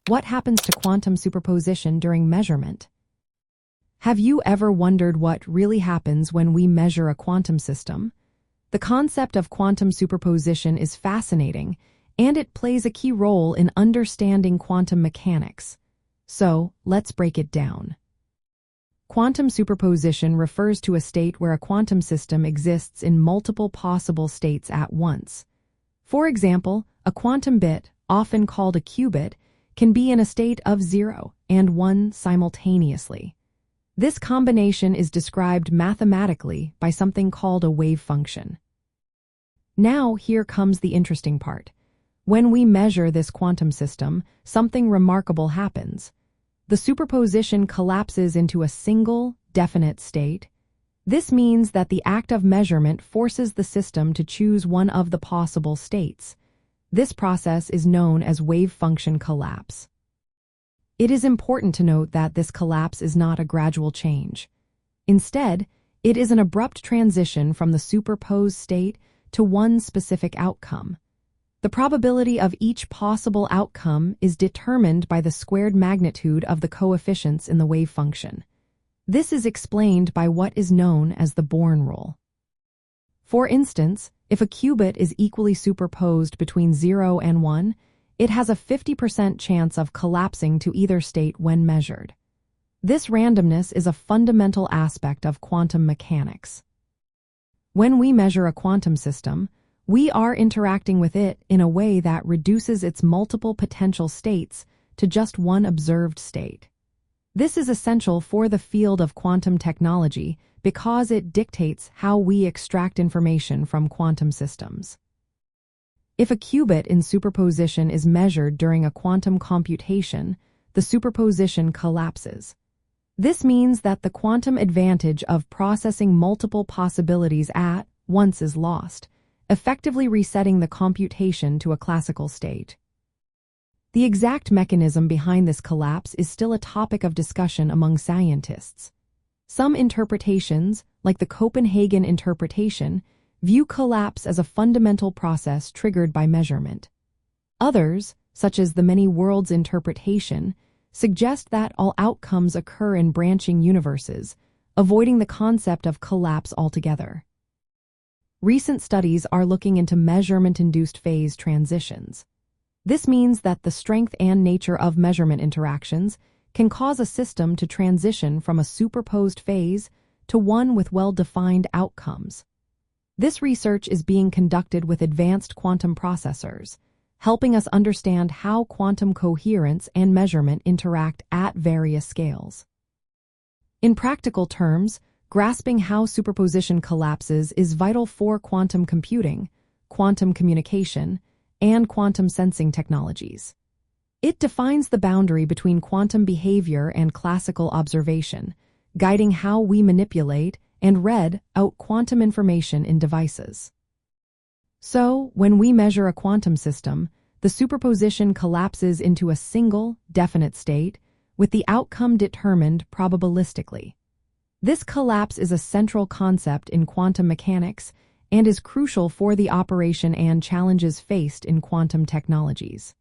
What happens to quantum superposition during measurement? Have you ever wondered what really happens when we measure a quantum system? The concept of quantum superposition is fascinating, and it plays a key role in understanding quantum mechanics. So, let's break it down. Quantum superposition refers to a state where a quantum system exists in multiple possible states at once. For example, a quantum bit, often called a qubit, can be in a state of 0 and 1 simultaneously. This combination is described mathematically by something called a wave function. Now, here comes the interesting part. When we measure this quantum system, something remarkable happens. The superposition collapses into a single, definite state. This means that the act of measurement forces the system to choose one of the possible states. This process is known as wave function collapse. It is important to note that this collapse is not a gradual change. Instead, it is an abrupt transition from the superposed state to one specific outcome. The probability of each possible outcome is determined by the squared magnitude of the coefficients in the wave function. This is explained by what is known as the Born rule. For instance, if a qubit is equally superposed between 0 and 1, it has a 50% chance of collapsing to either state when measured. This randomness is a fundamental aspect of quantum mechanics. When we measure a quantum system, we are interacting with it in a way that reduces its multiple potential states to just one observed state. This is essential for the field of quantum technology because it dictates how we extract information from quantum systems. If a qubit in superposition is measured during a quantum computation, the superposition collapses. This means that the quantum advantage of processing multiple possibilities at once is lost, effectively resetting the computation to a classical state. The exact mechanism behind this collapse is still a topic of discussion among scientists. Some interpretations, like the Copenhagen interpretation, view collapse as a fundamental process triggered by measurement. Others, such as the many worlds interpretation, suggest that all outcomes occur in branching universes, avoiding the concept of collapse altogether. Recent studies are looking into measurement-induced phase transitions. This means that the strength and nature of measurement interactions can cause a system to transition from a superposed phase to one with well-defined outcomes. This research is being conducted with advanced quantum processors, helping us understand how quantum coherence and measurement interact at various scales. In practical terms, grasping how superposition collapses is vital for quantum computing, quantum communication, and quantum sensing technologies. It defines the boundary between quantum behavior and classical observation, guiding how we manipulate and read out quantum information in devices. So, when we measure a quantum system, the superposition collapses into a single, definite state, with the outcome determined probabilistically. This collapse is a central concept in quantum mechanics and is crucial for the operation and challenges faced in quantum technologies.